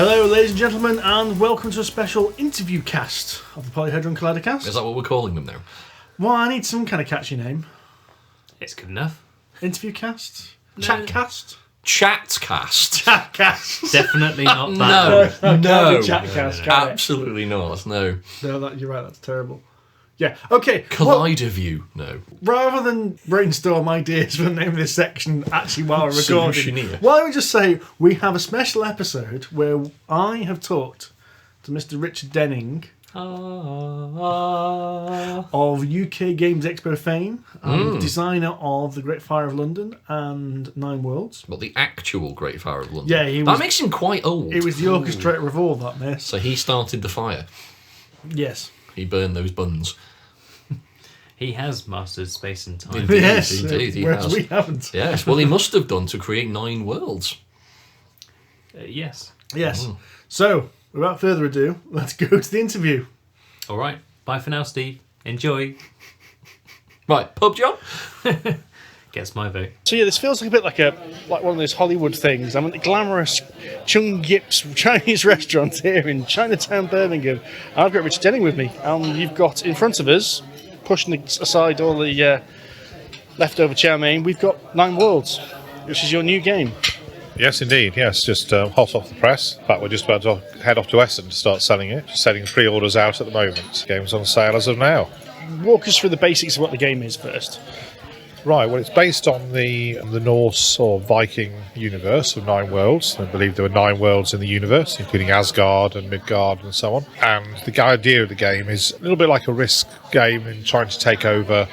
Hello, ladies and gentlemen, and welcome to a special interview cast of the Polyhedron Collider cast. Is that what we're calling them now? Well, I need some kind of catchy name. It's good enough. Interview cast? No. Chat cast? Chatcast. Chat cast. Definitely not that. No. Chat cast, can it? Absolutely not. No. No, you're right, that's terrible. Yeah, okay. Collider View. No. Rather than brainstorm ideas for the name of this section actually while we're recording, Solutioneer. why don't we just say we have a special episode where I have talked to Mr. Richard Denning of UK Games Expo fame, designer of The Great Fire of London and Nine Worlds. But the actual Great Fire of London. Yeah, that makes him quite old. It was the orchestrator of all that mess. So he started the fire. Yes. He burned those buns. He has mastered space and time. Indeed, Yes, indeed, he whereas has. we haven't. Yes, well, he must have done to create 9 worlds. Yes. Yes. So, without further ado, let's go to the interview. All right. Bye for now, Steve. Enjoy. Right, pub job? Gets my vote. So yeah, this feels like a bit like one of those Hollywood things. I'm at the glamorous Chung Yip's Chinese restaurant here in Chinatown, Birmingham. I've got Richard Denning with me, and you've got in front of us, pushing aside all the leftover chow mein, we've got Nine Worlds, which is your new game. Yes, indeed. Yes, just hot off the press. In fact, we're just about to head off to Essen to start selling it. Just setting pre-orders out at the moment. Game's on sale as of now. Walk us through the basics of what the game is first. Right, well, it's based on the Norse or Viking universe of 9 worlds. I believe there were 9 worlds in the universe, including Asgard and Midgard and so on. And the idea of the game is a little bit like a Risk game in trying to take over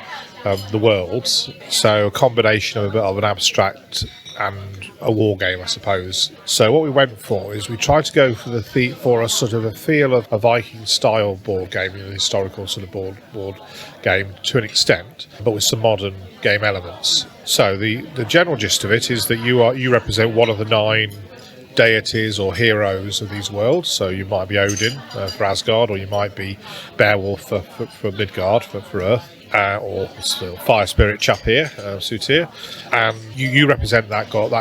the worlds. So a combination of a bit of an abstract and a war game, I suppose. So what we went for is we tried to go for for a sort of a feel of a Viking style board game, a historical sort of board game to an extent, but with some modern game elements. So the general gist of it is that you represent one of the 9 deities or heroes of these worlds. So you might be Odin for Asgard, or you might be Beowulf for Midgard for Earth. Or fire spirit chap here, Sutir, and you represent that god,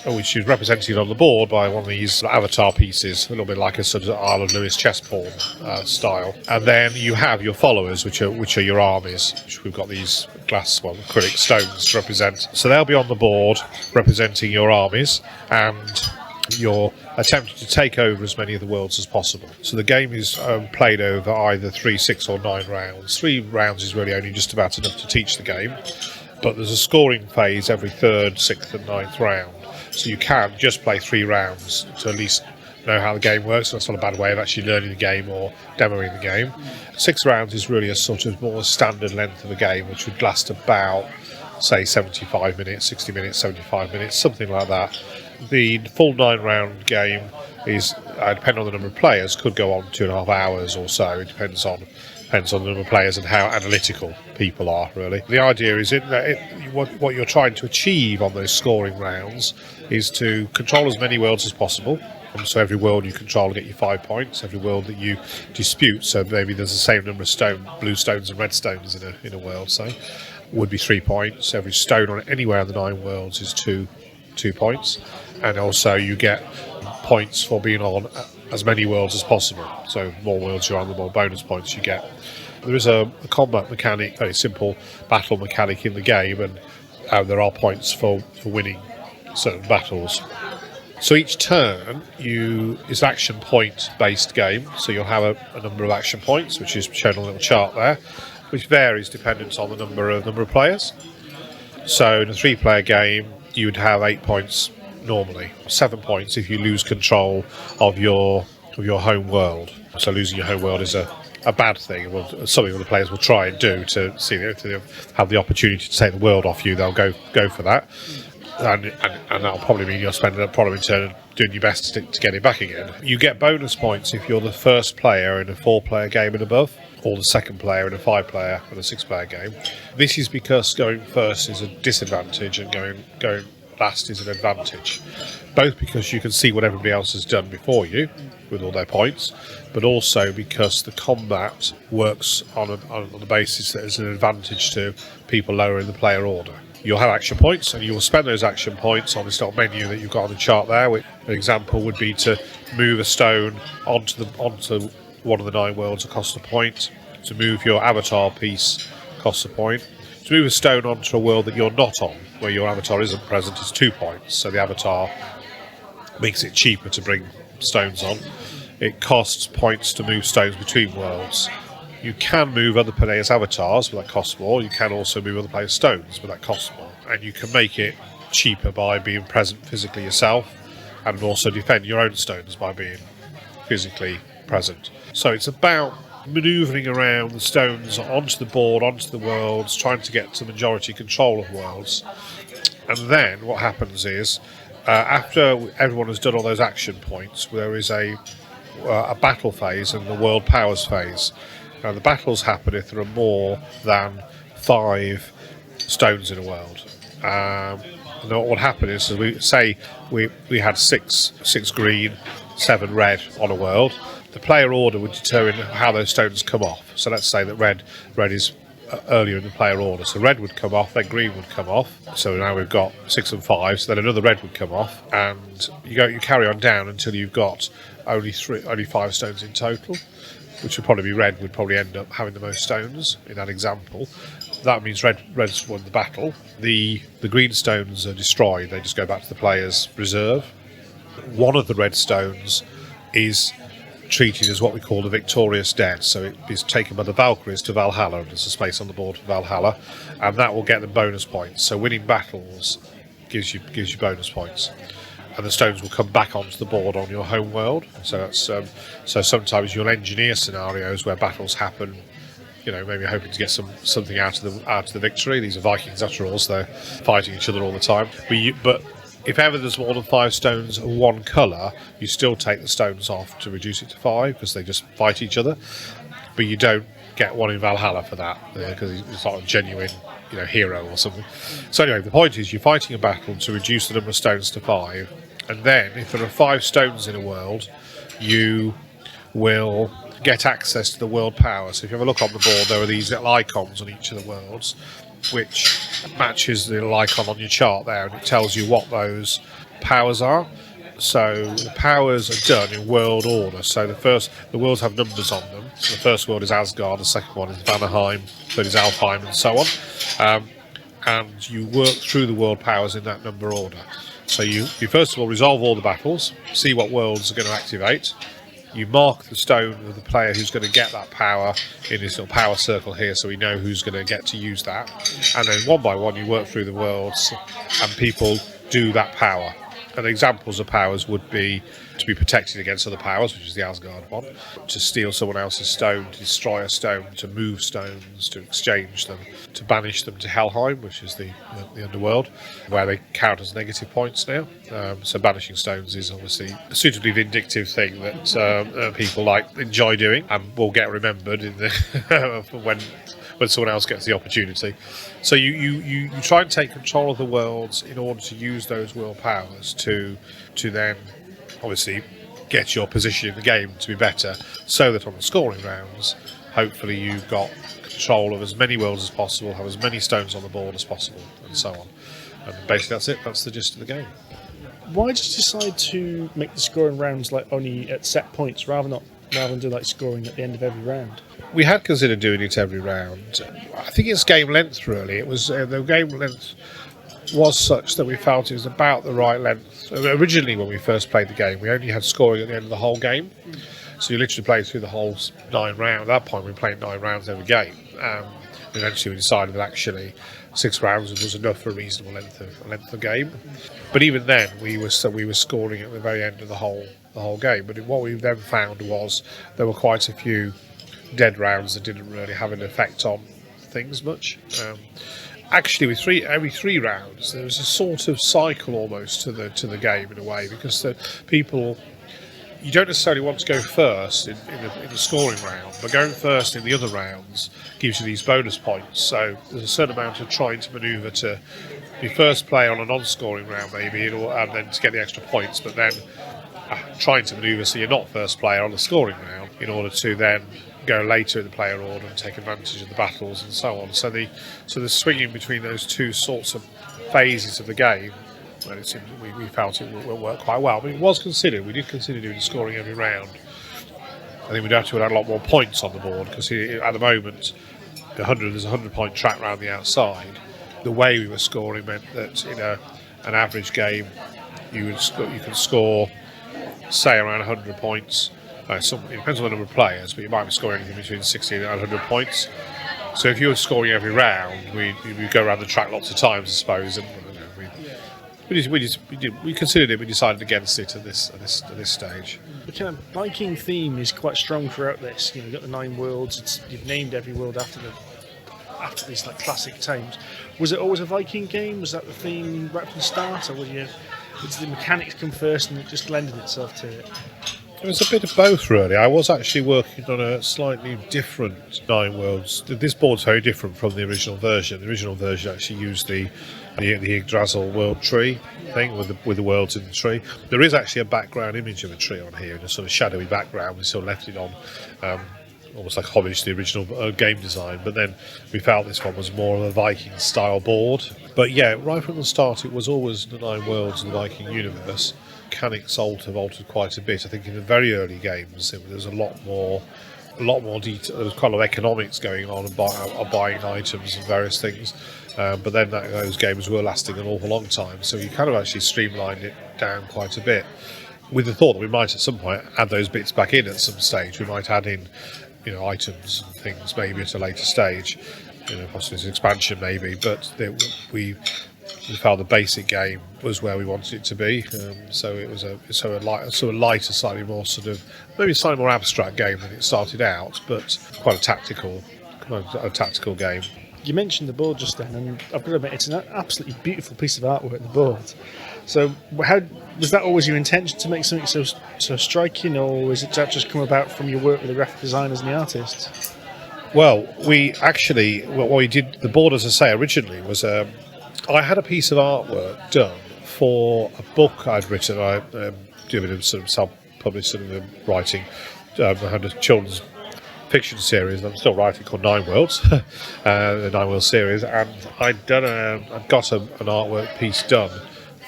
which is represented on the board by one of these avatar pieces, a little bit like a sort of Isle of Lewis chessboard style. And then you have your followers, which are your armies, which we've got these acrylic stones to represent. So they'll be on the board representing your armies, and you're attempting to take over as many of the worlds as possible. So the game is played over either 3, 6 or 9 rounds. 3 rounds is really only just about enough to teach the game, but there's a scoring phase every 3rd, 6th and 9th round. So you can just play 3 rounds to at least know how the game works. That's not a bad way of actually learning the game or demoing the game. 6 rounds is really a sort of more standard length of a game, which would last about, say, 75 minutes, 60 minutes, 75 minutes, something like that. The full 9-round game is, depending on the number of players, could go on 2.5 hours or so. It depends on the number of players and how analytical people are, really. The idea is what you're trying to achieve on those scoring rounds is to control as many worlds as possible. So every world you control will get you 5 points. Every world that you dispute, so maybe there's the same number of blue stones and red stones in a world, say, would be 3 points. Every stone on anywhere in the 9 worlds is 2 points. And also you get points for being on as many worlds as possible. So more worlds you're on, the more bonus points you get. There is a combat mechanic, very simple battle mechanic in the game, and there are points for winning certain battles. So each turn is an action point based game. So you'll have a number of action points, which is shown on a little chart there, which varies dependent on the number of players. So in a 3-player game, you would have 8 points normally, 7 points if you lose control of your home world. So losing your home world is a bad thing. Well, something that the players will try and do to see if they have the opportunity to take the world off you. They'll go for that, and that'll probably mean you'll spend a problem in turn doing your best to get it back again. You get bonus points if you're the first player in a 4-player game and above, or the second player in a 5-player and a 6-player game. This is because going first is a disadvantage and going last is an advantage, both because you can see what everybody else has done before you with all their points, but also because the combat works on the basis that there's an advantage to people lower in the player order. you'll have action points, and you will spend those action points on this little menu that you've got on the chart there. Which, an example would be to move a stone onto one of the 9 worlds, it costs a point. To move your avatar piece costs a point. To move a stone onto a world that you're not on, where your avatar isn't present, is 2 points. So the avatar makes it cheaper to bring stones on. It costs points to move stones between worlds. You can move other players' avatars, but that costs more. You can also move other players' stones, but that costs more. And you can make it cheaper by being present physically yourself, and also defend your own stones by being physically present. So it's about manoeuvring around the stones onto the board, onto the worlds, trying to get to majority control of worlds. And then what happens is, after everyone has done all those action points, there is a battle phase and the world powers phase. Now, the battles happen if there are more than 5 stones in a world. And what would happen is, we had 6 green, 7 red on a world. The player order would determine how those stones come off. So let's say that red is earlier in the player order. So red would come off, then green would come off. So now we've got 6 and 5. So then another red would come off, and you carry on down until you've got only 5 stones in total, which would probably be red. Would probably end up having the most stones in that example. That means red's won the battle. The green stones are destroyed. They just go back to the player's reserve. One of the red stones is treated as what we call the victorious dead, so it is taken by the Valkyries to Valhalla. There's a space on the board for Valhalla, and that will get them bonus points. So winning battles gives you bonus points, and the stones will come back onto the board on your home world. So that's so sometimes you'll engineer scenarios where battles happen, maybe hoping to get something out of the victory. These are Vikings after all, so they're fighting each other all the time. But if ever there's more than 5 stones of one colour, you still take the stones off to reduce it to 5, because they just fight each other. But you don't get one in Valhalla for that, because it's not a genuine hero or something. So anyway, the point is, you're fighting a battle to reduce the number of stones to 5, and then if there are 5 stones in a world, you will get access to the world power. So if you have a look on the board, there are these little icons on each of the worlds, which matches the little icon on your chart there, and it tells you what those powers are. So the powers are done in world order. So the worlds have numbers on them. So the first world is Asgard, the second one is Vanaheim, third is Alfheim, and so on. And you work through the world powers in that number order. So you first of all resolve all the battles, see what worlds are going to activate. You mark the stone of the player who's going to get that power in this little power circle here, so we know who's going to get to use that. And then one by one you work through the worlds, and people do that power. And examples of powers would be to be protected against other powers, which is the Asgard one, to steal someone else's stone, to destroy a stone, to move stones, to exchange them, to banish them to Helheim, which is the underworld, where they count as negative points now. So banishing stones is obviously a suitably vindictive thing that people enjoy doing, and will get remembered in the when someone else gets the opportunity. So you try and take control of the worlds in order to use those world powers to then obviously get your position in the game to be better, so that on the scoring rounds, hopefully you've got control of as many worlds as possible, have as many stones on the board as possible, and so on. And basically that's it. That's the gist of the game. Why did you decide to make the scoring rounds only at set points rather than do scoring at the end of every round? We had considered doing it every round. I think it's game length, really. It was the game length was such that we felt it was about the right length. Originally, when we first played the game, we only had scoring at the end of the whole game. So you literally played through the whole 9 rounds. At that point, we played 9 rounds every game. Eventually, we decided that actually 6 rounds was enough for a reasonable length of game. But even then, we were scoring at the very end of the whole game. But what we then found was there were quite a few dead rounds that didn't really have an effect on things much. Actually, with every 3 rounds, there was a sort of cycle almost to the game in a way, because the people, you don't necessarily want to go first in the scoring round, but going first in the other rounds gives you these bonus points. So there's a certain amount of trying to manoeuvre to be first player on a non-scoring round maybe, and then to get the extra points, but then trying to manoeuvre so you're not first player on the scoring round in order to then go later in the player order and take advantage of the battles and so on. So the swinging between those two sorts of phases of the game, well, it seemed, we felt it will work quite well. I mean, it was considered. We did consider doing scoring every round. I think we'd have to add a lot more points on the board because at the moment, there's a 100-point track round the outside. The way we were scoring meant that in an average game, you could score, say, around 100 points. It depends on the number of players, but you might be scoring anything between 60 and 100 points. So if you were scoring every round, we'd go around the track lots of times, I suppose. And we considered it. We decided against it at this stage. The kind of Viking theme is quite strong throughout this. You've got the 9 worlds. You've named every world after these like classic times. Was it always a Viking game? Was that the theme right from the start, or did the mechanics come first and it just lended itself to it? It was a bit of both, really. I was actually working on a slightly different 9 worlds. This board's very different from the original version. The original version actually used the Yggdrasil world tree thing with the worlds in the tree. There is actually a background image of a tree on here in a sort of shadowy background. We sort of left it on, almost like homage to the original game design. But then we felt this one was more of a Viking style board. But yeah, right from the start, it was always the 9 worlds of the Viking universe. Mechanics have altered quite a bit. I think in the very early games, there was a lot more detail. There was quite a lot of economics going on and buying items and various things. But then those games were lasting an awful long time, so you kind of actually streamlined it down quite a bit. With the thought that we might at some point add those bits back in at some stage. We might add in, items and things maybe at a later stage. Possibly as an expansion maybe. But we felt the basic game was where we wanted it to be. So it was a lighter, slightly more maybe slightly more abstract game than it started out, but quite a tactical game. You mentioned the board just then, and I've got to admit, it's an absolutely beautiful piece of artwork, the board. So how was that always your intention to make something so striking, or is it just come about from your work with the graphic designers and the artists? Well, what we did, the board, as I say, originally was I had a piece of artwork done for a book I'd written. I do a bit of sort of self-published sort of writing. I had a children's fiction series that I'm still writing called 9 Worlds, the 9 Worlds series, and I'd got an artwork piece done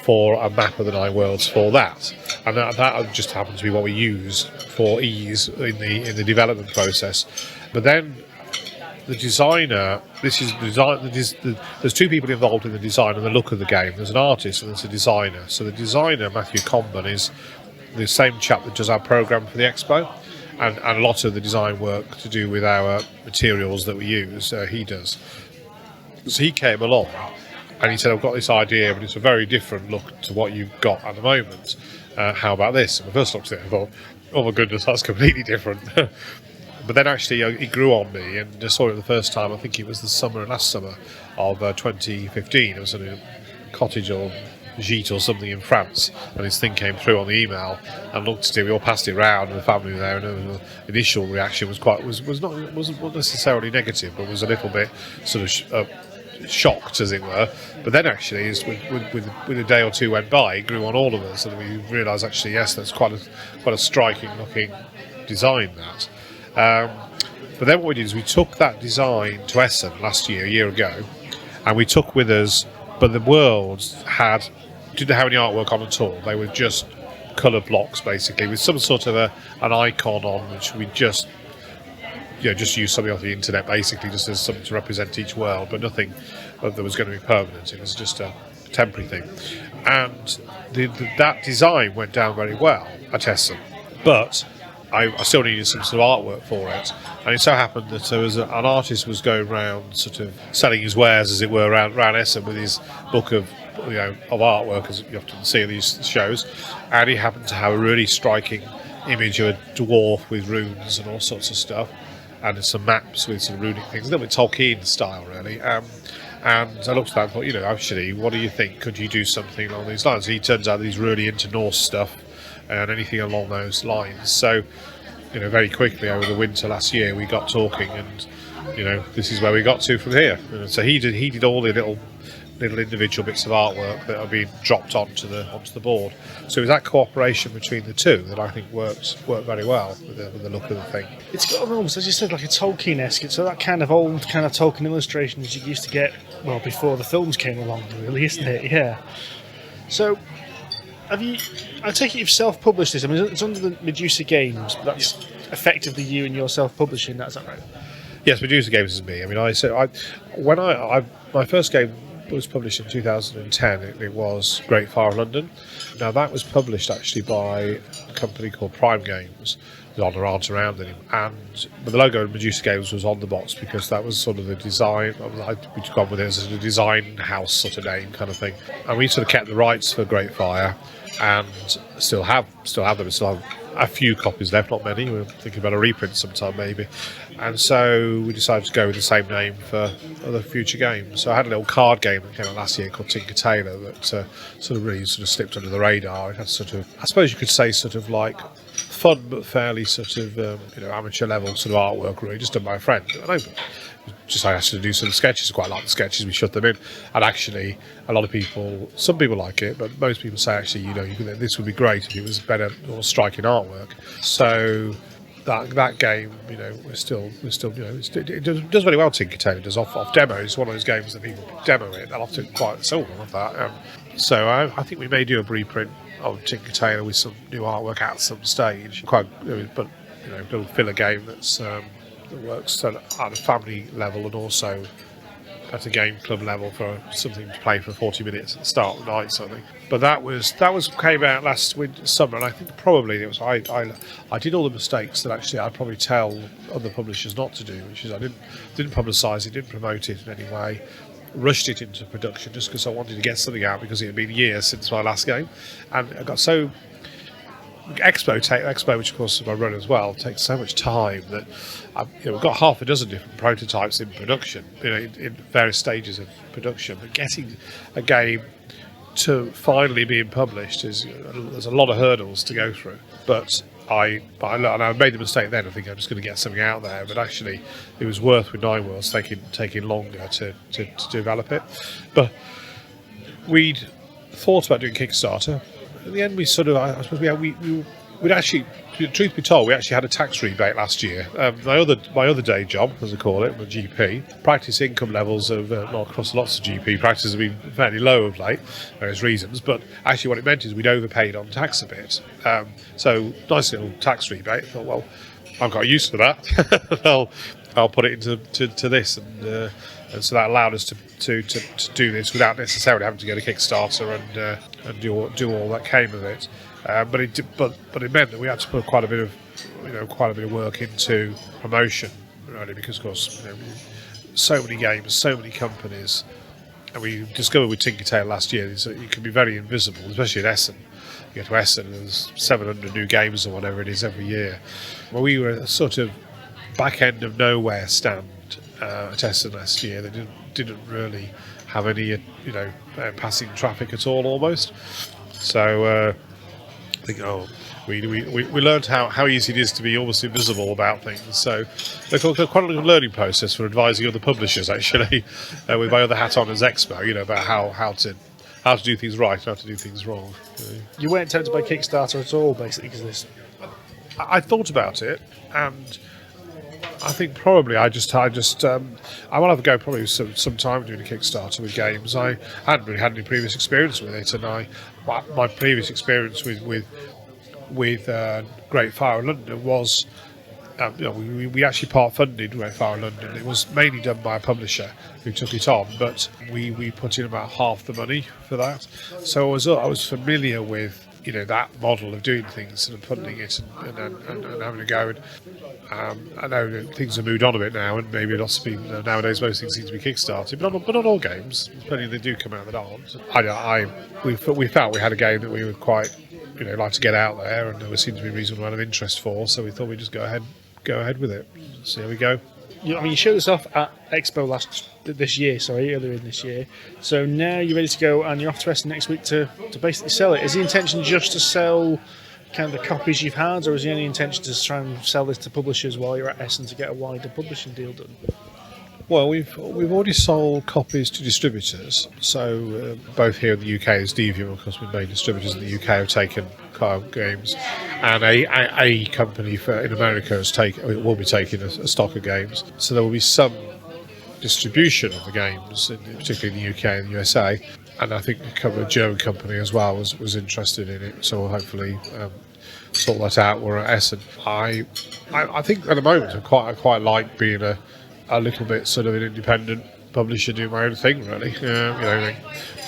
for a map of the 9 Worlds for that, and that just happened to be what we used for ease in the development process. But then the designer, there's 2 people involved in the design and the look of the game. There's an artist and there's a designer. So the designer, Matthew Comben, is the same chap that does our programme for the Expo, and a lot of the design work to do with our materials that we use, he does. So he came along and he said, I've got this idea, but it's a very different look to what you've got at the moment. How about this? And I first looked at it and thought, oh my goodness, that's completely different. But then actually it grew on me, and I saw it the first time, I think it was last summer of 2015. It was in a cottage or gîte or something in France, and this thing came through on the email, and looked at it, we all passed it around, and the family were there, and the initial reaction wasn't necessarily negative, but was a little bit sort of shocked, as it were. But then actually, with a day or two went by, it grew on all of us, and we realised actually, yes, that's quite a striking looking design, that. But then what we did is we took that design to Essen a year ago, and we took with us, but the worlds didn't have any artwork on at all. They were just colour blocks, basically, with some sort of an icon on, which we just use something off the internet, basically, just as something to represent each world, but nothing that was going to be permanent. It was just a temporary thing. And that design went down very well at Essen, but I still needed some sort of artwork for it, and it so happened that there was an artist was going around sort of selling his wares, as it were, around Essen with his book of artwork, as you often see in these shows, and he happened to have a really striking image of a dwarf with runes and all sorts of stuff, and some maps with some runic things, a little bit Tolkien style, really. And I looked at that and thought, actually, what do you think? Could you do something along these lines? He turns out he's really into Norse stuff and anything along those lines. So, very quickly over the winter last year, we got talking, and this is where we got to from here. And so he did all the little little individual bits of artwork that are being dropped onto the board. So it was that cooperation between the two that I think worked very well with the look of the thing. It's got almost, as you said, like a Tolkien-esque. It's that kind of old kind of Tolkien illustrations you used to get, well, before the films came along, really, isn't it? Yeah. So, have you? I take it you've self-published this. I mean, it's under the Medusa Games, but that's effectively you and your self-publishing. That's that right? Yes, Medusa Games is me. I mean, my first game was published in 2010. It was Great Fire of London. Now that was published actually by a company called Prime Games. There aren't around anymore. But the logo of Medusa Games was on the box because that was sort of the design. We'd gone with it as a design house sort of name kind of thing. And we sort of kept the rights for Great Fire and still have them. Still have a few copies left, not many. We're thinking about a reprint sometime maybe. And so we decided to go with the same name for other future games. So I had a little card game that came out last year called Tinker Tailor that sort of slipped under the radar. It had sort of, I suppose you could say, sort of like fun but fairly sort of amateur level sort of artwork, really, just done by a friend. I asked to do some sketches. I quite like the sketches. We shut them in, and actually, a lot of people, some people like it, but most people say actually, this would be great if it was better or striking artwork. So that game, it does very well. Tinker Tailor does off demo. It's one of those games that people demo it. They'll often quite sell one of that. So I think we may do a reprint of Tinker Tailor with some new artwork at some stage. But a little filler game that's. That works at a family level and also at a game club level for something to play for 40 minutes at the start of the night, sort of thing. But that came out last summer, and I think probably it was I did all the mistakes that actually I'd probably tell other publishers not to do, which is I didn't publicise it, didn't promote it in any way, rushed it into production just because I wanted to get something out because it had been years since my last game, and I got so. Expo, which of course I run as well, takes so much time that we've got half a dozen different prototypes in production, in various stages of production. But getting a game to finally being published there's a lot of hurdles to go through. But I made the mistake then. I think I'm just going to get something out there. But actually, it was worth with Nine Worlds taking longer to develop it. But we'd thought about doing Kickstarter. In the end, we'd actually, truth be told, we actually had a tax rebate last year. My other day job, as I call it, my GP, practice income levels across lots of GP practices have been fairly low of late, various reasons. But actually, what it meant is we'd overpaid on tax a bit. So nice little tax rebate. I thought, well, I've got used to that. I'll put it into this, and so that allowed us to do this without necessarily having to go to Kickstarter and do all that came of it. But it meant that we had to put quite a bit of work into promotion, really, because of course so many games, so many companies, and we discovered with Tinker Tailor last year is that you can be very invisible, especially in Essen. You go to Essen, and there's 700 new games or whatever it is every year. Well, we were a sort of back end of nowhere stand at Essen last year. They didn't really have any passing traffic at all almost. So I think we learned how easy it is to be almost invisible about things. So they've got quite a little learning process for advising other publishers actually, with my other hat on as Expo, about how to do things right and how to do things wrong. You weren't tempted by Kickstarter at all, basically, because this. I thought about it, and I think probably I will have a go probably some time doing a Kickstarter with games. I hadn't really had any previous experience with it, and my previous experience with Great Fire in London was we actually part-funded Great Fire in London. It was mainly done by a publisher who took it on, but we put in about half the money for that. So I was familiar with that model of doing things and funding it and having a go. And I know that things have moved on a bit now, and maybe lots of people nowadays most things seem to be kickstarted, but not all games. There's plenty that do come out that aren't. We felt we had a game that we would quite like to get out there, and there seemed to be a reasonable amount of interest for. So we thought we'd just go ahead with it. See how we go. You showed this off at Expo earlier in this year. So now you're ready to go, and you're off to Essen next week to basically sell it. Is the intention just to sell kind of the copies you've had, or is there any intention to try and sell this to publishers while you're at Essen to get a wider publishing deal done? Well, we've already sold copies to distributors. So both here in the UK as Deviant, of course, we've made distributors in the UK have taken games, and a company in America will be taking a stock of games. So there will be some distribution of the games, particularly in the UK and the USA. And I think a German company as well was interested in it. So we'll hopefully sort that out. We're at Essen. I think at the moment I quite like being a little bit sort of an independent publisher, doing my own thing, really.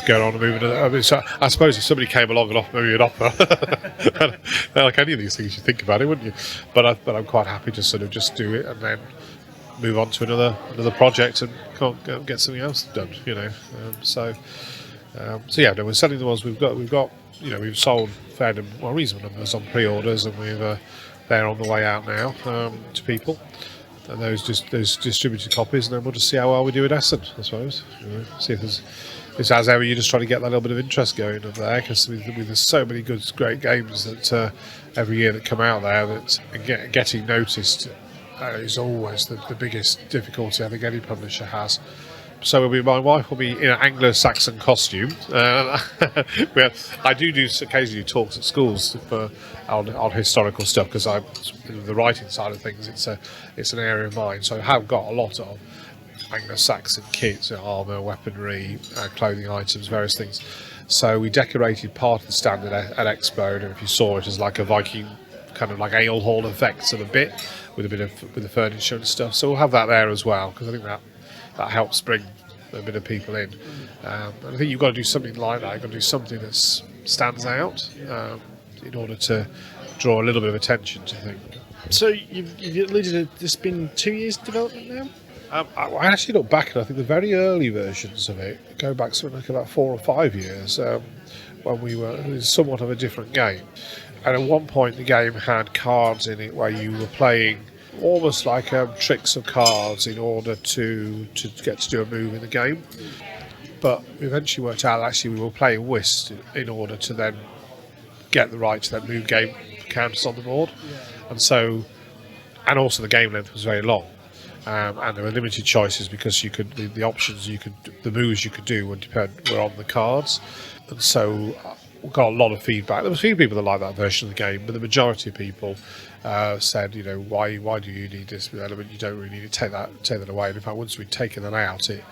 Going on and moving. I mean, so I suppose if somebody came along and offered me an offer, like any of these things, you think about it, wouldn't you? But I'm quite happy to sort of just do it and then move on to another project and get something else done. So yeah, no, we're selling the ones we've got. We've sold reasonable numbers on pre-orders, and they're on the way out now to people. And those distributed copies, and then we'll just see how well we do at Essen, I suppose. See if it's as ever, you just try to get that little bit of interest going up there, because there's so many great games that every year that come out there that getting noticed is always the biggest difficulty I think any publisher has. So my wife will be in an Anglo-Saxon costume. I do occasionally talks at schools on historical stuff, because the writing side of things, it's an area of mine. So I have got a lot of Anglo-Saxon kits, armour, weaponry, clothing items, various things. So we decorated part of the stand at Expo, and if you saw it as like a Viking kind of like ale hall effect sort of bit with the furniture and stuff. So we'll have that there as well, because I think that helps bring a bit of people in. And I think you've got to do something like that. You've got to do something that stands out in order to draw a little bit of attention to things. So you've alluded to this been 2 years development now? I actually look back, and I think the very early versions of it go back something like about 4 or 5 years, when it was somewhat of a different game. And at one point the game had cards in it where you were playing almost like tricks of cards in order to get to do a move in the game. But we eventually worked out actually we were playing whist in order to then get the right to that move game counters on the board. And also the game length was very long. And there were limited choices, because the options the moves you could do were on the cards. And so we got a lot of feedback. There was a few people that liked that version of the game, but the majority of people said, why do you need this element? You don't really need to take that away. And in fact, once we'd taken that out, it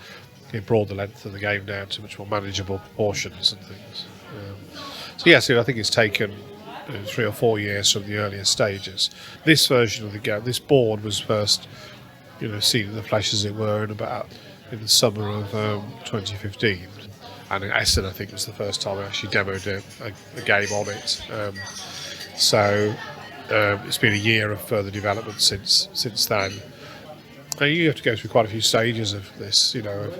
brought the length of the game down to much more manageable proportions and things. So I think it's taken 3 or 4 years from the earlier stages. This version of the game, this board was first seen in the flesh, as it were, in the summer of 2015. And in Essen, I think, was the first time I actually demoed a game on it. It's been a year of further development since then. And you have to go through quite a few stages of this, of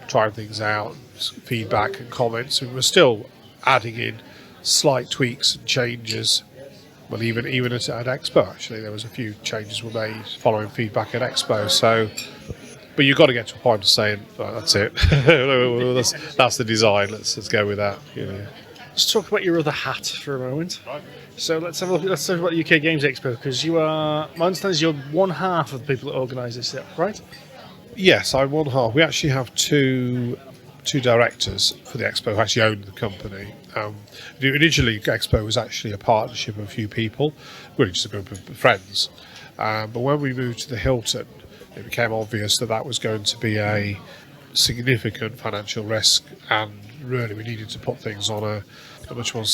trying things out, feedback and comments. And we're still adding in slight tweaks and changes. Well, even at Expo, actually, there was a few changes were made following feedback at Expo. But you've got to get to a point of saying, well, that's it. that's the design. Let's go with that. Let's talk about your other hat for a moment. So let's have a look. Let's talk about the UK Games Expo, because my understanding is you're one half of the people that organise this, right? Yes, I'm one half. We actually have two directors for the Expo who actually own the company. Initially, Expo was actually a partnership of a few people, really just a group of friends. But when we moved to the Hilton, it became obvious that was going to be a significant financial risk, and really we needed to put things on a much more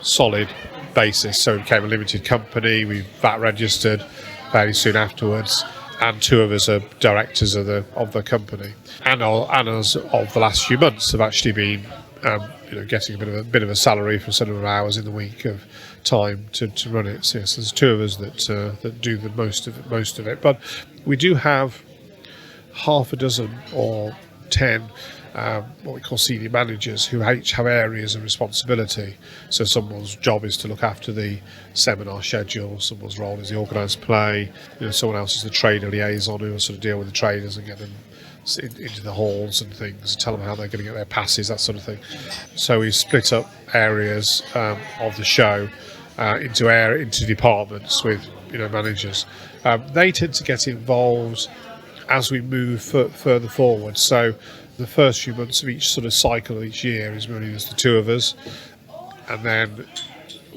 solid basis. So it became a limited company. We VAT registered fairly soon afterwards, and 2 of us are directors of the company. And us of the last few months have actually been getting a bit of a salary for some of our hours in the week of time to run it. So yes, there's 2 of us that do the most of it. But we do have half a dozen or 10 what we call senior managers who each have areas of responsibility. So someone's job is to look after the seminar schedule, someone's role is the organised play, someone else is the trader liaison who will sort of deal with the traders and get them into the halls and things, tell them how they're going to get their passes, that sort of thing. So we split up areas of the show into departments with managers. They tend to get involved as we move further forward. So the first few months of each sort of cycle of each year is really just the two of us, and then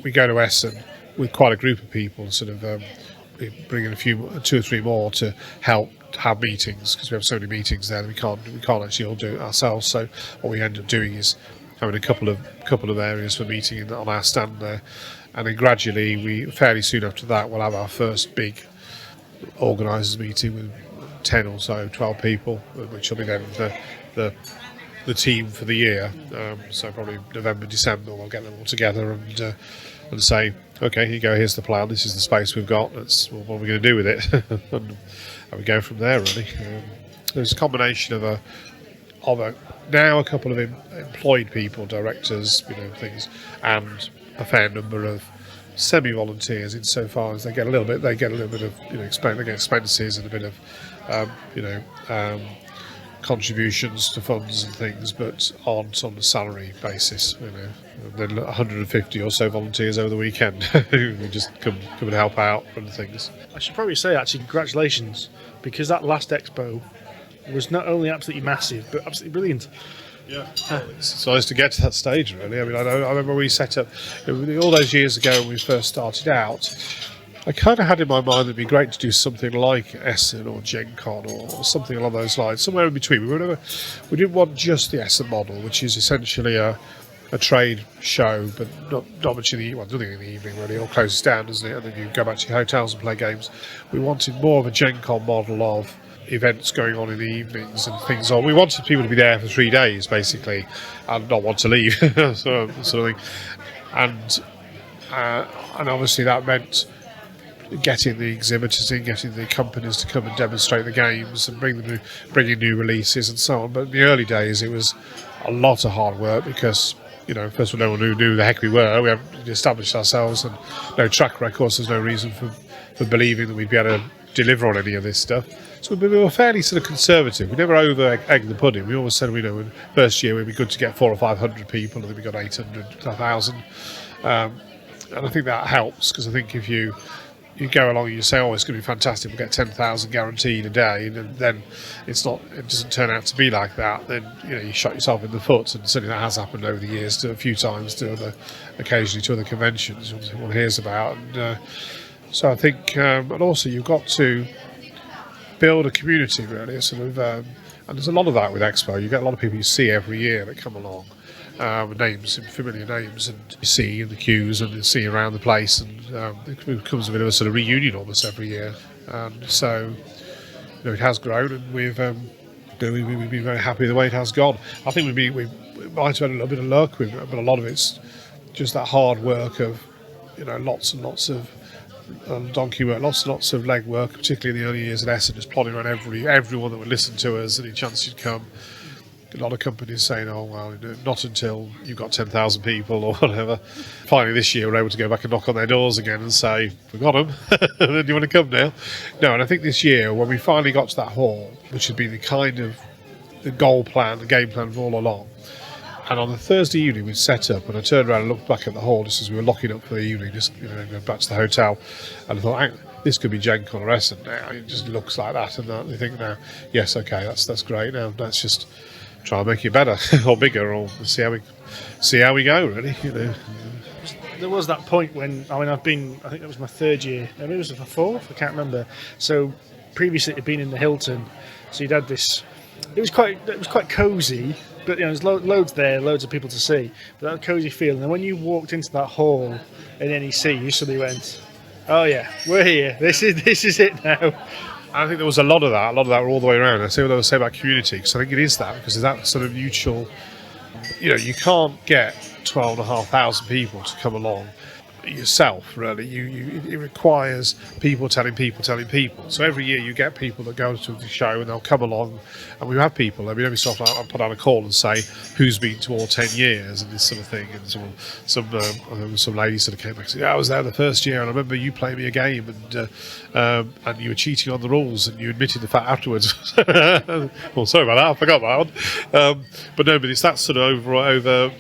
we go to Essen with quite a group of people, sort of bringing two or three more to help have meetings, because we have so many meetings there that we can't actually all do it ourselves. So what we end up doing is having a couple of areas for meeting on our stand there, and then gradually, we fairly soon after that, we'll have our first big organisers meeting with 10 or so, 12 people, which will be then the team for the year. So probably November, December, we'll get them all together and say, okay, here you go, here's the plan, this is the space we've got, what are we going to do with it? and we go from there, really. There's a combination of a couple of employed people, directors, things, and a fair number of semi-volunteers, insofar as they get a little bit of, they get expenses and a bit of, contributions to funds and things, but on a salary basis. And then 150 or so volunteers over the weekend who just come and help out and things. I should probably say, actually, congratulations, because that last expo was not only absolutely massive, but absolutely brilliant. Yeah, it's nice to get to that stage, really. I mean, I remember we set up all those years ago when we first started out. I kind of had in my mind it'd be great to do something like Essen or Gen Con or something along those lines, somewhere in between. We didn't want just the Essen model, which is essentially a trade show, but not much nothing in the evening really. It all closes down, doesn't it? And then you go back to your hotels and play games. We wanted more of a Gen Con model of events going on in the evenings and things on. We wanted people to be there for 3 days basically and not want to leave, sort of thing. And obviously that meant getting the exhibitors in, getting the companies to come and demonstrate the games and bring in new releases and so on. But in the early days it was a lot of hard work because, first of all, no one knew who the heck we were. We hadn't established ourselves and no track records. There's no reason for believing that we'd be able to deliver on any of this stuff. So we were fairly sort of conservative. We never over-egged the pudding. We always said, first year it'd be good to get 400 or 500 people, and then we got 800, 1,000. And I think that helps, because I think if you go along and you say, it's going to be fantastic, we'll get 10,000 guaranteed a day, and then it doesn't turn out to be like that, then you shot yourself in the foot. And certainly that has happened over the years a few times occasionally to other conventions one hears about. And so I think, and also you've got to build a community, really, and there's a lot of that with Expo. You get a lot of people you see every year that come along, familiar names, and you see in the queues and you see around the place, and it becomes a bit of a sort of reunion almost every year. And so it has grown, and we've been very happy the way it has gone. I think we might have had a little bit of luck with it, but a lot of it's just that hard work of lots and lots of donkey work, lots and lots of leg work, particularly in the early years at Essen, just plodding around everyone that would listen to us, any chance you'd come. A lot of companies saying, not until you've got 10,000 people or whatever. Finally this year we're able to go back and knock on their doors again and say, we've got them, do you want to come now? No, and I think this year when we finally got to that hall, which had been the goal plan, the game plan for all along, and on the Thursday evening we'd set up, and I turned around and looked back at the hall just as we were locking up for the evening, just going back to the hotel, and I thought, this could be Gen Con or Essen now. It just looks like that, and I think now, yes, okay, that's great. Now let's just try and make it better or bigger, or see how we go, really. There was that point when I think that was my third year, maybe it was my fourth, I can't remember. So previously it had been in the Hilton, so you'd had this. It was quite cosy, but there's loads there, loads of people to see. But that cosy feeling. And when you walked into that hall in NEC, you suddenly went, "Oh yeah, we're here. This is it now." I think there was a lot of that all the way around. I see what I was saying about community, because I think it is that, because there's that sort of mutual. You can't get 12,500 people to come along yourself, really. It requires people telling people. So every year you get people that go to the show and they'll come along, and we have people. Every so often I'll put out a call and say who's been to all 10 years and this sort of thing. And some lady sort of came back and said, I was there the first year, and I remember you playing me a game, and you were cheating on the rules, and you admitted the fact afterwards. Well, sorry about that, I forgot that one. But no, but it's that sort of over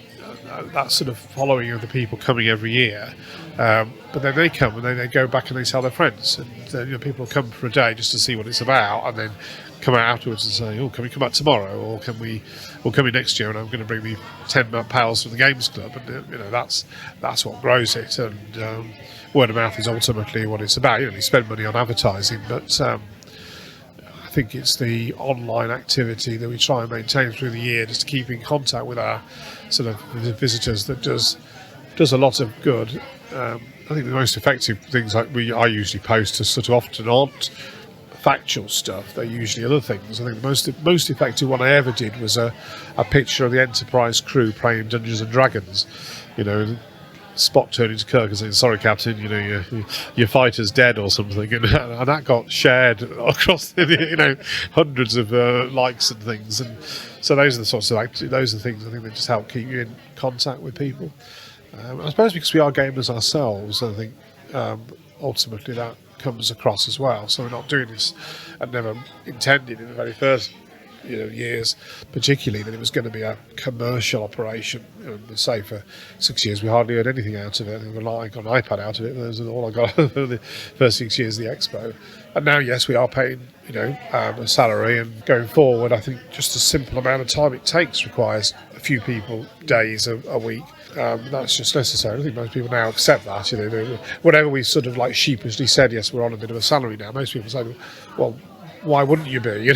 that sort of following of the people coming every year, But then they come and then they go back and they tell their friends, and people come for a day just to see what it's about, and then come out afterwards and say, "Oh, can we come back tomorrow, or can we come in next year?" And I'm going to bring me 10 pals from the games club, and that's what grows it. And word of mouth is ultimately what it's about. You spend money on advertising, but I think it's the online activity that we try and maintain through the year, just to keep in contact with our sort of visitors, that does a lot of good. I think the most effective things I usually post are sort of often aren't factual stuff. They're usually other things. I think the most effective one I ever did was a picture of the Enterprise crew playing Dungeons and Dragons. Spock turning to Kirk and saying, "Sorry, Captain, your fighter's dead," or something, and that got shared across hundreds of likes and things. And so those are the sorts of those are the things I think that just help keep you in contact with people. I suppose because we are gamers ourselves, I think ultimately that comes across as well. So we're not doing this and never intended in the very first years, particularly, that it was going to be a commercial operation. Say for 6 years we hardly heard anything out of it. I got an iPad out of it. That was all I got for the first 6 years of the expo. And now, yes, we are paying a salary, and going forward, I think just a simple amount of time it takes requires a few people days a week. That's just necessary. I think most people now accept that. Whatever we sort of sheepishly said, yes, we're on a bit of a salary now. Most people say, well, why wouldn't you be?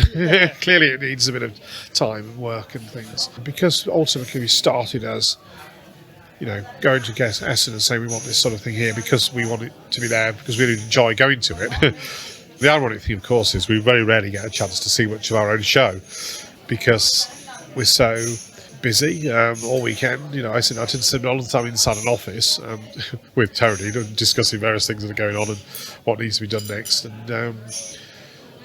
Clearly it needs a bit of time and work and things. Because ultimately we started as, going to Essen and saying we want this sort of thing here because we want it to be there, because we really enjoy going to it. The ironic thing, of course, is we very rarely get a chance to see much of our own show because we're so busy all weekend. I tend to spend all the time inside an office with Tony, discussing various things that are going on and what needs to be done next. And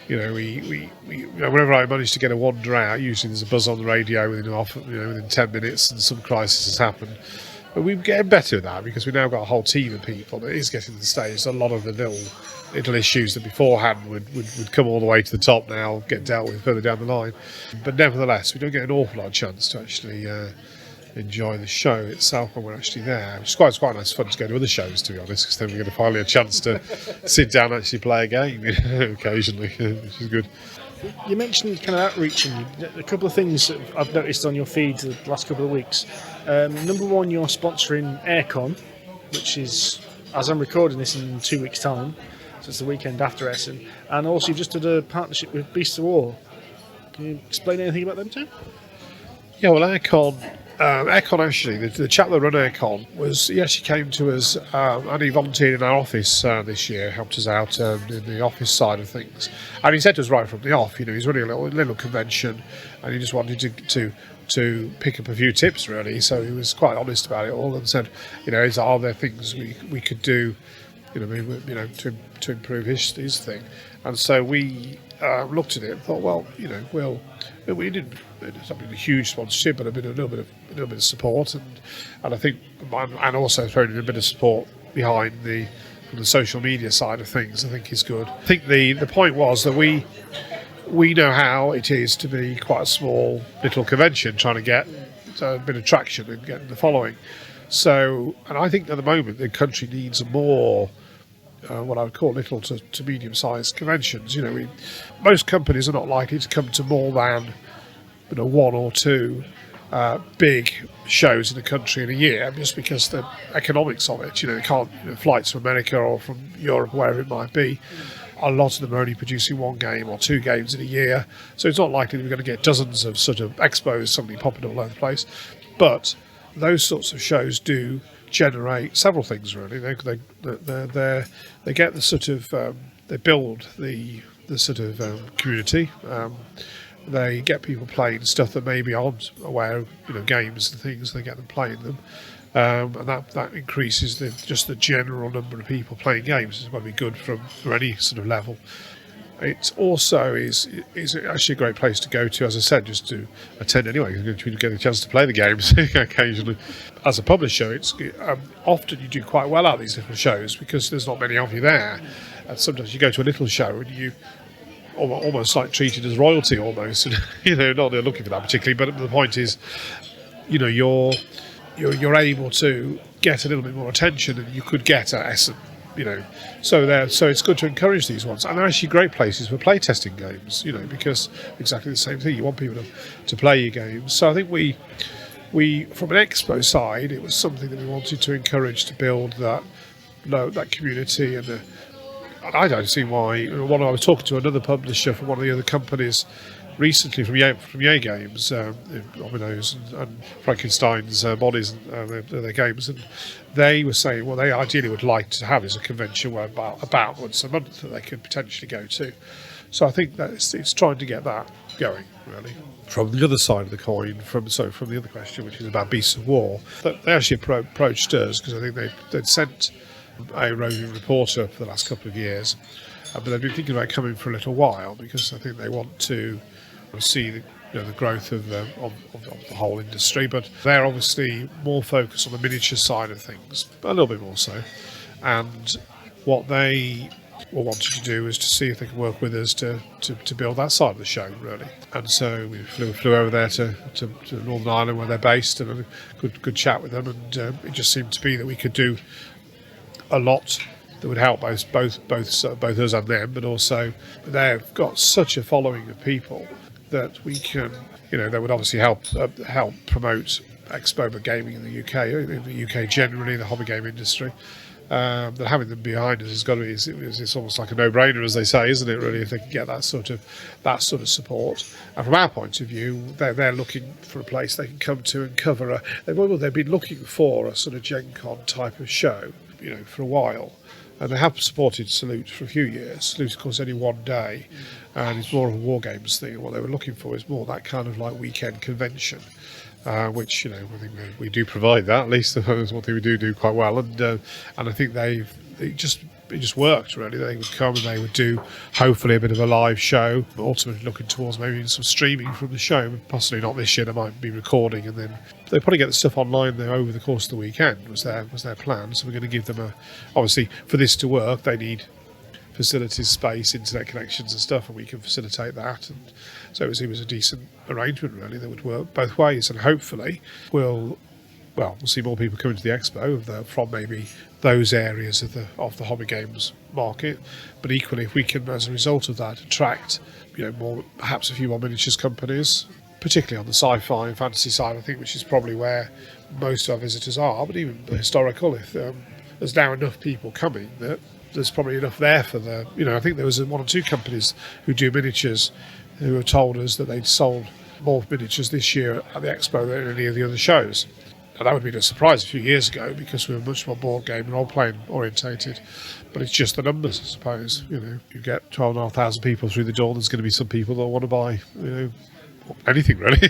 we whenever I manage to get a wander out, usually there's a buzz on the radio within 10 minutes, and some crisis has happened. But we're getting better at that because we've now got a whole team of people that is getting to the stage. A lot of the little issues that beforehand would come all the way to the top now get dealt with further down the line. But nevertheless, we don't get an awful lot of chance to actually enjoy the show itself when we're actually there, which is quite nice fun to go to other shows, to be honest, because then we're going to finally a chance to sit down and actually play a game occasionally, which is good. You mentioned kind of outreach, and a couple of things that I've noticed on your feed the last couple of weeks. Number one, you're sponsoring AireCon, which is, as I'm recording this, in 2 weeks' time, so it's the weekend after Essen, and also you've just did a partnership with Beasts of War. Can you explain anything about them too? Yeah, well, AireCon actually, the chap that run AireCon he actually came to us and he volunteered in our office this year, helped us out in the office side of things. And he said to us right from the off, he's running a little convention, and he just wanted to pick up a few tips, really. So he was quite honest about it all and said, are there things we could do, to improve his thing. And so we looked at it and thought, well, we didn't. It's not been a huge sponsorship, but a little bit of support, and I think, and also throwing in a bit of support behind from the social media side of things, I think is good. I think the point was that we know how it is to be quite a small little convention, trying to get a bit of traction and get the following. So, and I think at the moment the country needs more. What I would call little to medium-sized conventions. Most companies are not likely to come to more than one or two big shows in the country in a year, just because the economics of it. They can't flights from America or from Europe, wherever it might be. A lot of them are only producing one game or two games in a year, so it's not likely that we're going to get dozens of sort of expos suddenly popping all over the place. But those sorts of shows do generate several things, really. They get the sort of they build the sort of community. They get people playing stuff that maybe aren't aware of, games and things. They get them playing them, and that increases just the general number of people playing games. It's going to be good for any sort of level. It also is actually a great place to go to, as I said, just to attend anyway. You get a chance to play the games occasionally. As a publisher, it's often you do quite well at these little shows because there's not many of you there. And sometimes you go to a little show and you almost like treated as royalty almost. Not they're looking for that particularly, but the point is, you're you're able to get a little bit more attention than you could get at Essen. So it's good to encourage these ones, and they're actually great places for playtesting games. Because exactly the same thing. You want people to play your games. So I think we from an expo side, it was something that we wanted to encourage to build that community, and I don't see why. I was talking to another publisher from one of the other companies recently from UK Games, Dominoes and Frankenstein's bodies and their games, and they were saying what they ideally would like to have is a convention where about once a month that they could potentially go to. So I think that it's trying to get that going, really. From the other side of the coin, from the other question, which is about Beasts of War, they actually approached us because I think they'd sent a roving reporter for the last couple of years, but they've been thinking about coming for a little while because I think they want to see the growth of the whole industry, but they're obviously more focused on the miniature side of things, a little bit more so. And what they were wanting to do is to see if they could work with us to build that side of the show, really. And so we flew over there to Northern Ireland where they're based, and had a good chat with them, and it just seemed to be that we could do a lot that would help both us and them, but also they've got such a following of people that we can, that would obviously help promote Expo gaming in the UK generally, the hobby game industry. That having them behind us has got to be, it's almost like a no-brainer, as they say, isn't it? Really, if they can get that sort of support. And from our point of view, they're looking for a place they can come to and cover. They've been looking for a sort of Gen Con type of show, for a while. And they have supported Salute for a few years. Salute, of course, only one day, and it's more of a war games thing. And what they were looking for is more that kind of like weekend convention, which I think we do provide that. At least that's one thing we do quite well. And I think it just worked really. They would come and they would do hopefully a bit of a live show, but ultimately looking towards maybe some streaming from the show. Possibly not this year. They might be recording, and then they'll probably get the stuff online there over the course of the weekend. Was their plan? So we're going to give them obviously for this to work, they need facilities, space, internet connections and stuff, and we can facilitate that. And so it was a decent arrangement really that would work both ways, and hopefully we'll see more people coming to the expo from maybe those areas of the hobby games market. But equally, if we can, as a result of that, attract perhaps a few more miniatures companies, particularly on the sci-fi and fantasy side, I think, which is probably where most of our visitors are. But even the historical, if there's now enough people coming that there's probably enough there for the. I think there was one or two companies who do miniatures who have told us that they'd sold more miniatures this year at the expo than any of the other shows. And that would have been a surprise a few years ago because we were much more board game and role-playing orientated. But it's just the numbers, I suppose. You get 12,500 people through the door, there's going to be some people that want to buy, anything really.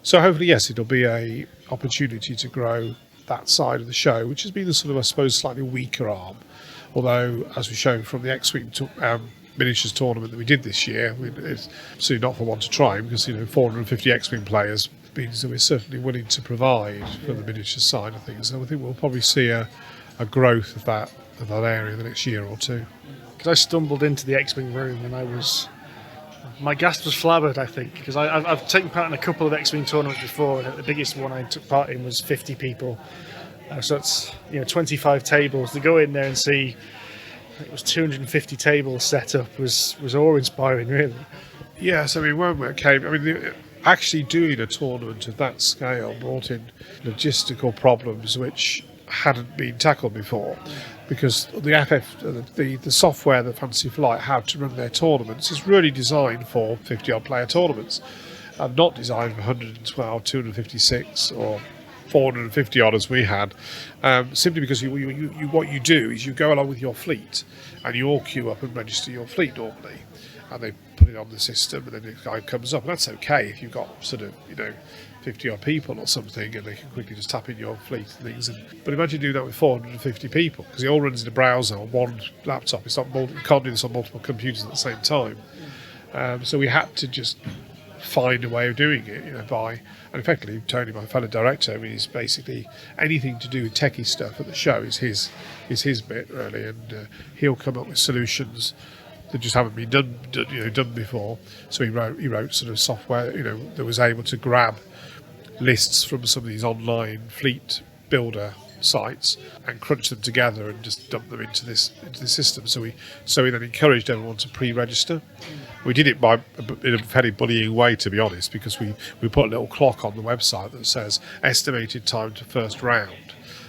So hopefully, yes, it'll be a opportunity to grow that side of the show, which has been the sort of, I suppose, slightly weaker arm. Although, as we've shown from the X-Wing miniatures tournament that we did this year, it's certainly not for one to try, because 450 X-Wing players means that we're certainly willing to provide for the miniature side of things. So I think we'll probably see a growth of that area in the next year or two. Because I stumbled into the X-Wing room and my gas was flabbered, I think, because I've taken part in a couple of X-Wing tournaments before, and the biggest one I took part in was 50 people. So it's 25 tables. To go in there and see, I think it was 250 tables set up was awe-inspiring, really. Yes, when it came, actually doing a tournament of that scale brought in logistical problems which hadn't been tackled before, because the software that Fantasy Flight had to run their tournaments is really designed for 50-odd player tournaments, and not designed for 112, 256 or 450 odd as we had, simply because what you do is you go along with your fleet and you all queue up and register your fleet normally, and they put it on the system, and then the guy comes up, and that's okay if you've got sort of 50 odd people or something, and they can quickly just tap in your fleet and things. But imagine doing that with 450 people, because it all runs in a browser on one laptop. It's not you can't do this on multiple computers at the same time. So we had to just find a way of doing it, and effectively Tony, my fellow director, he's basically anything to do with techie stuff at the show is his bit really, and he'll come up with solutions that just haven't been done before. So he wrote sort of software, that was able to grab lists from some of these online fleet builder sites and crunch them together and just dump them into this system. So we then encouraged everyone to pre-register. We did it in a fairly bullying way, to be honest, because we put a little clock on the website that says estimated time to first round.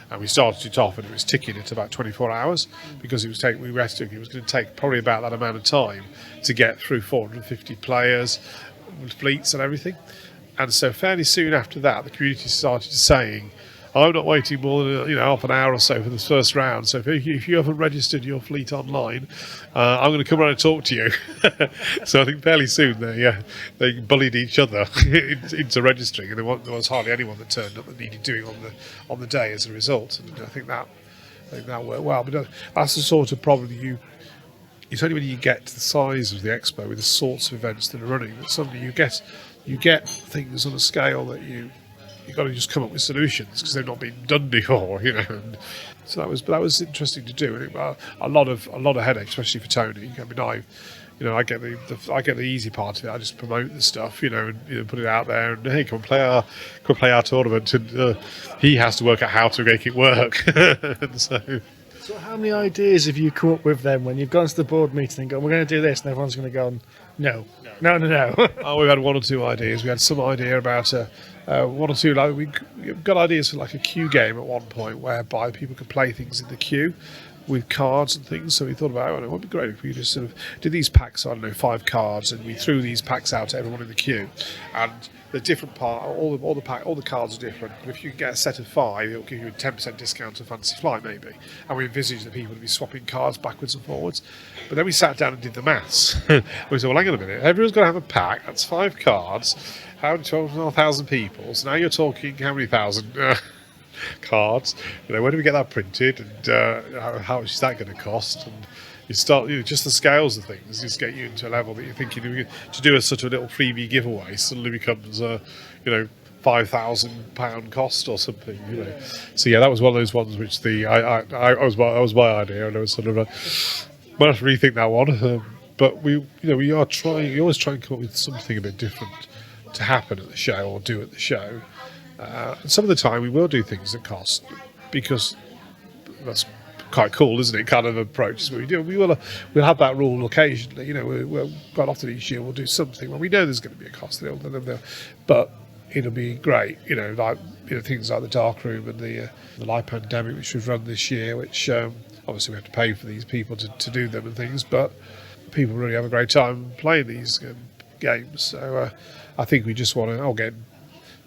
And we started it off, and it was ticking at about 24 hours because we estimated it was going to take probably about that amount of time to get through 450 players, with fleets and everything. And so fairly soon after that, the community started saying, I'm not waiting more than half an hour or so for this first round. So if you haven't registered your fleet online, I'm going to come around and talk to you. So I think fairly soon they bullied each other into registering, and there was hardly anyone that turned up that needed doing on the day as a result. And I think that worked well. But that's the sort of problem it's only when you get to the size of the expo with the sorts of events that are running that suddenly you get things on a scale that you've got to just come up with solutions because they've not been done before, And so that was interesting to do, and a lot of headache, especially for Tony. I mean, I get the easy part of it. I just promote the stuff, and put it out there, and hey, come play our tournament, and he has to work out how to make it work, and so. So how many ideas have you come up with then when you've gone to the board meeting and gone, we're going to do this, and everyone's going to go, no. Oh, we've had one or two ideas. We had some idea about one or two. We got ideas for like a queue game at one point, whereby people could play things in the queue with cards and things. So we thought about, it would be great if we just sort of did these packs. I don't know, 5 cards, and we threw these packs out to everyone in the queue, and the different part, all the cards are different. But if you get a set of 5, it'll give you a 10% discount on Fantasy Flight, maybe. And we envisaged that people would be swapping cards backwards and forwards. But then we sat down and did the maths. We said, well, hang on a minute. Everyone's got to have a pack. That's 5 cards. How 12,500 people? So now you're talking how many thousand cards? Where do we get that printed? And how much is that going to cost? And you start, just the scales of things just get you into a level that you're thinking to do a sort of little freebie giveaway suddenly becomes a, £5,000 cost or something, So yeah, that was one of those ones which was my idea, and I was sort of might have to rethink that one. But we always try and come up with something a bit different to happen at the show or do at the show. And some of the time we will do things that cost because that's quite cool, isn't it? Kind of approaches we do. We'll have that rule occasionally. We'll quite often each year we'll do something when we know there's going to be a cost. But it'll be great. Things like the dark room and the live pandemic, which we've run this year, which obviously we have to pay for these people to do them and things, but people really have a great time playing these games. So I think we just want to get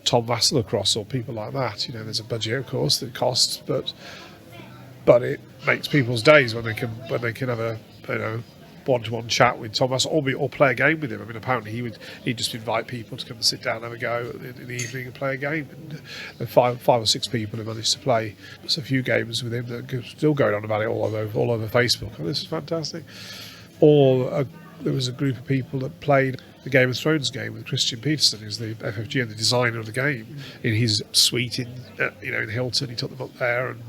Tom Vassell across or people like that. There's a budget, of course, that costs, but it makes people's days when they can have a one-to-one chat with Tom Vassell or play a game with him. I mean, apparently he'd just invite people to come and sit down and have a go in the evening and play a game. And 5 or 6 people have managed to play a few games with him that are still going on about it all over Facebook. Oh, this is fantastic. Or there was a group of people that played the Game of Thrones game with Christian Peterson, who's the FFG and the designer of the game, in his suite in Hilton. He took them up there, and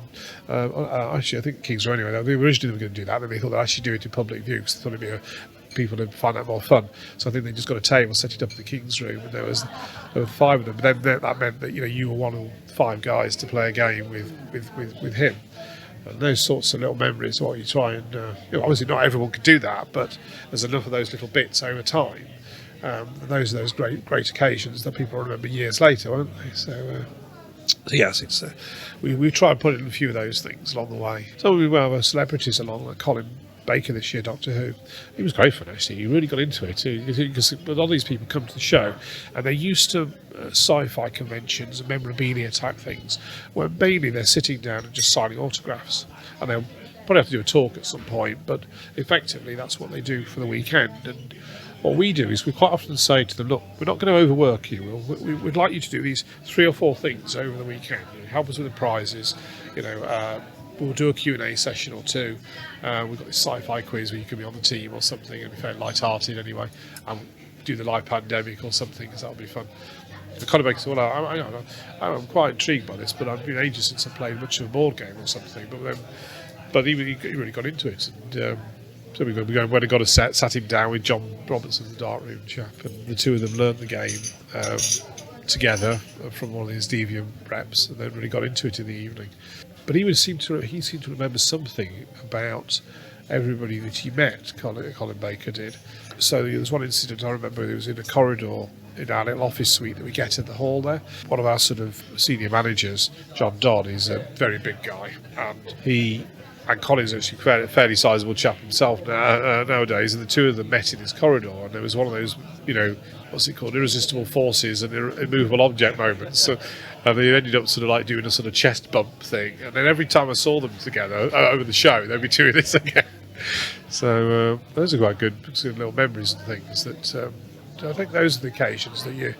actually I think Kings Row anyway. They originally were going to do that, and they thought they'd actually do it in public view because they thought it'd be people would find that more fun. So I think they just got a table, set it up in the King's Room, and there were 5 of them. But then that meant that you were one of 5 guys to play a game with him. And those sorts of little memories, what you try and obviously not everyone could do that, but there's enough of those little bits over time. And those are those great occasions that people remember years later, won't they? So yes, it's we try and put in a few of those things along the way. So we have celebrities along, like Colin Baker this year, Doctor Who. He was great fun, actually. He really got into it because a lot of these people come to the show and they're used to sci-fi conventions and memorabilia type things, where mainly they're sitting down and just signing autographs, and they'll probably have to do a talk at some point, but effectively that's what they do for the weekend. And what we do is we quite often say to them, look, we're not going to overwork you. We'd like you to do these 3 or 4 things over the weekend. Help us with the prizes. We'll do a Q&A session or 2. We've got this sci-fi quiz where you can be on the team or something. It'll be very light-hearted anyway. And do the live pandemic or something, because that'll be fun. It kind of makes it, I'm quite intrigued by this, but I've been ages since I played much of a board game or something. But he really got into it. And so we went and got a sat him down with John Robertson, the dark room chap, and the 2 of them learned the game. together from one of these Deviant reps, and they really got into it in the evening. But he seemed to remember something about everybody that he met. Colin Baker did. So there was one incident I remember. It was in a corridor in our little office suite that we get in the hall there. One of our sort of senior managers, John Dodd, is a very big guy, and Colin's actually a fairly sizable chap himself nowadays, and the two of them met in this corridor, and there was one of those, what's it called, irresistible forces and immovable object moments. So they ended up sort of like doing a sort of chest bump thing, and then every time I saw them together over the show, they'd be doing this again. So those are quite good little memories and things that I think those are the occasions that you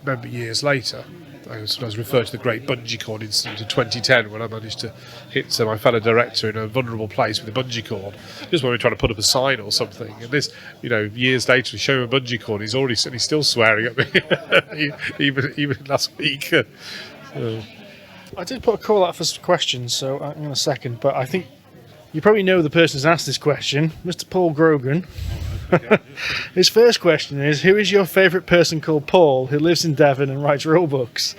remember years later. I sometimes refer to the great bungee cord incident of 2010 when I managed to hit my fellow director in a vulnerable place with a bungee cord, just when we were trying to put up a sign or something. And this, years later, we show him a bungee cord. He's still swearing at me, even last week. So. I did put a call out for some questions, so I'm in a second, but I think you probably know the person who's asked this question, Mr. Paul Grogan. His first question is, who is your favourite person called Paul who lives in Devon and writes rule books?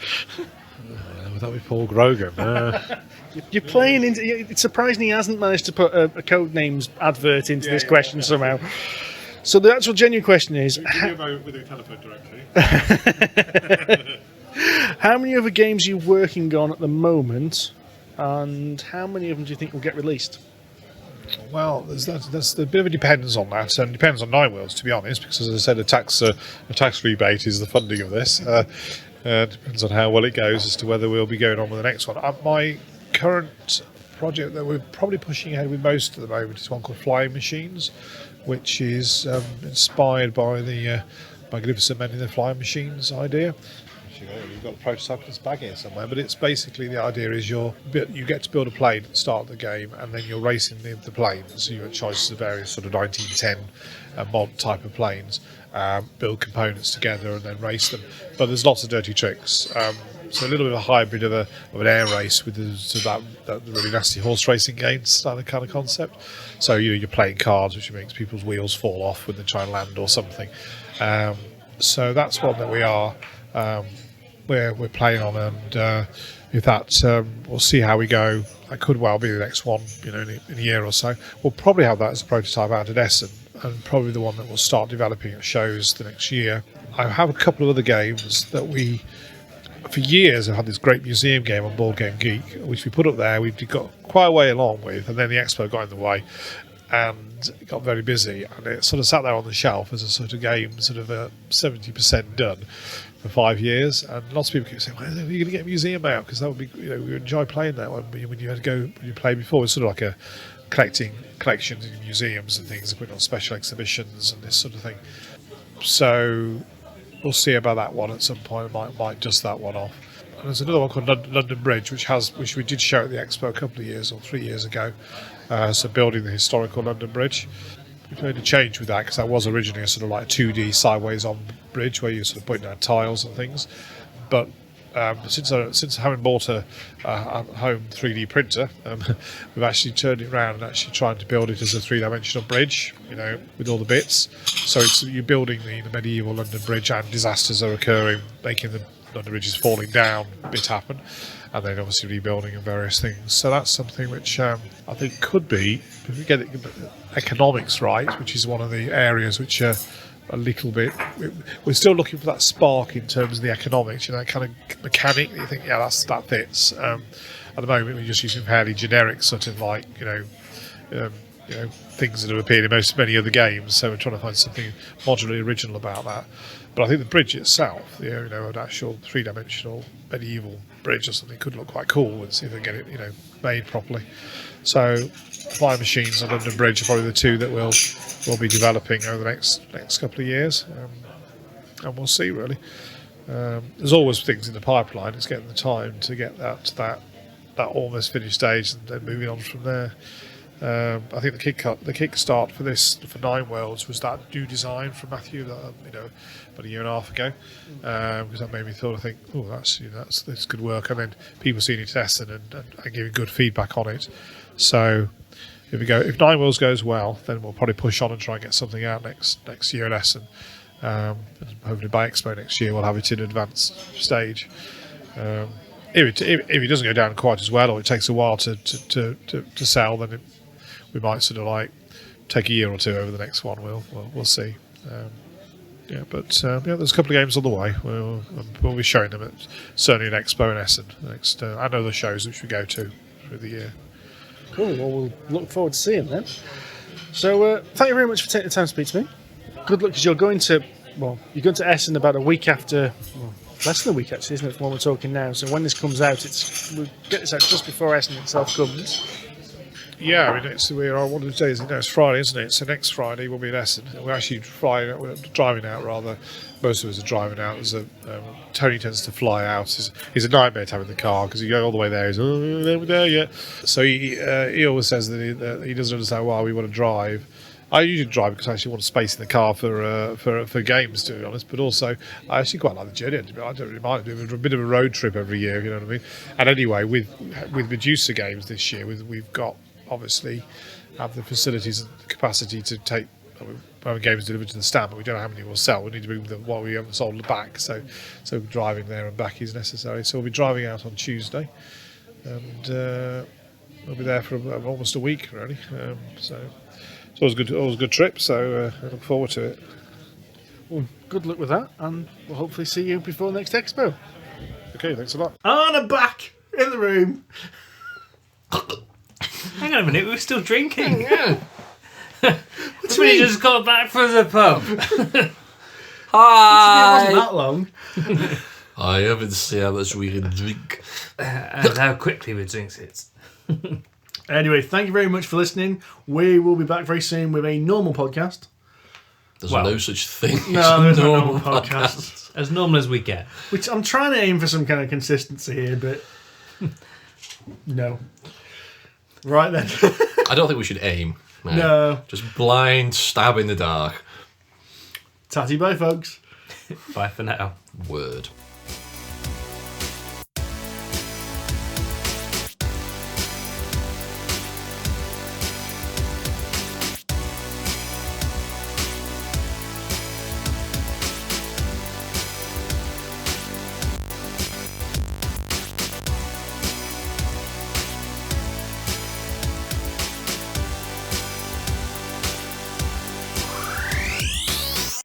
Would that be Paul Grogan? You're playing into... It's surprising he hasn't managed to put a Codenames advert into this question somehow. So the actual genuine question is... Give me a moment with the telephone directory. How many other games are you working on at the moment, and how many of them do you think will get released? Well, there's a bit of a depends on that, and depends on Nine Worlds, to be honest, because as I said, a tax rebate is the funding of this. Depends on how well it goes as to whether we'll be going on with the next one. My current project that we're probably pushing ahead with most at the moment is one called Flying Machines, which is inspired by the Magnificent Men in the Flying Machines idea. You've got the prototype in this bag here somewhere, but it's basically the idea is you get to build a plane at the start of the game, and then you're racing the planes. So you have choices of various sort of 1910 mod type of planes, build components together and then race them. But there's lots of dirty tricks. So a little bit of a hybrid of an air race with that really nasty horse racing games kind of concept. So you're playing cards, which makes people's wheels fall off when they try and land or something. So that's one that we are. We're playing on, and if that we'll see how we go. That could well be the next one, in a year or so. We'll probably have that as a prototype out at Essen, and probably the one that we'll start developing at shows the next year. I have a couple of other games that for years have had this great museum game on Board Game Geek, which we put up there. We got quite a way along with, and then the expo got in the way, and it got very busy, and it sort of sat there on the shelf as a sort of game, sort of 70% done for 5 years. And lots of people keep saying, "Well, are you going to get a museum out? Because that would be, we enjoy playing that one when you played before. It's sort of like a collections in museums and things, putting on special exhibitions and this sort of thing." So we'll see about that one at some point. Might dust that one off. And there's another one called London Bridge, which we did show at the expo a couple of years or 3 years ago. So building the historical London Bridge. We've made a change with that because that was originally a sort of like 2D sideways on bridge where you're sort of putting down tiles and things. But since having bought a home 3D printer, we've actually turned it around and actually trying to build it as a three-dimensional bridge, with all the bits. So you're building the medieval London Bridge, and disasters are occurring, making the London Bridge is falling down bit happen, and then obviously rebuilding and various things. So that's something which I think could be, if we get economics right, which is one of the areas which are a little bit, we're still looking for that spark in terms of the economics, that kind of mechanic that you think, yeah, that fits. At the moment we're just using fairly generic sort of like, things that have appeared in many other games, so we're trying to find something modularly original about that. But I think the bridge itself, an actual three-dimensional medieval bridge or something, could look quite cool, and see if they get it, made properly. So, Flying Machines and London Bridge are probably the two that we'll be developing over the next couple of years, and we'll see really. There's always things in the pipeline. It's getting the time to get that to that almost finished stage, and then moving on from there. I think the kickstart for Nine Worlds was that new design from Matthew, about a year and a half ago, because that made me think, oh, that's good work, and then people seeing it at Essen and giving good feedback on it. So if Nine Worlds goes well, then we'll probably push on and try and get something out next year at Essen. Hopefully by Expo next year we'll have it in advanced stage. If it doesn't go down quite as well, or it takes a while to sell, then we might sort of like take a year or two over the next one. We'll see. There's a couple of games on the way. We'll be showing them at certainly at Expo in Essen next, and other shows which we go to through the year. Cool. Well, we'll look forward to seeing them. So, thank you very much for taking the time to speak to me. Good luck, because you're going to Essen about a week after. Well, less than a week actually, isn't it? From when we're talking now. So when this comes out, we'll get this out just before Essen itself comes. Yeah, I mean, we're on one of the days. It's Friday, isn't it? So next Friday we'll be in Essen. We're actually we're driving out rather. Most of us are driving out. Tony tends to fly out. He's a nightmare to have in the car because you go all the way there. He's never there yet. So he always says that he doesn't understand why we want to drive. I usually drive because I actually want space in the car for games, to be honest. But also, I actually quite like the journey. I don't really mind doing a bit of a road trip every year. You know what I mean? And anyway, with Medusa Games this year, we've got obviously have the facilities and the capacity to take games delivered to the stand, but we don't know how many we'll sell. We need to bring what we haven't sold back. So driving there and back is necessary. So we'll be driving out on Tuesday, and we'll be there for almost a week, really. So. It's always a good trip, so I look forward to it. Well, good luck with that, and we'll hopefully see you before the next Expo. Okay, thanks a lot. And I'm back in the room. Hang on a minute, we were still drinking. Yeah. Somebody just got back from the pub. It Hi. wasn't that long. I haven't seen how much we can drink. And how quickly we drink it. Anyway, thank you very much for listening. We will be back very soon with a normal podcast. There's no such thing. No, there's no normal normal podcast. As normal as we get. Which I'm trying to aim for some kind of consistency here, but no. Right then. I don't think we should aim. No. Just blind stab in the dark. Tatty bye, folks. Bye for now. Word.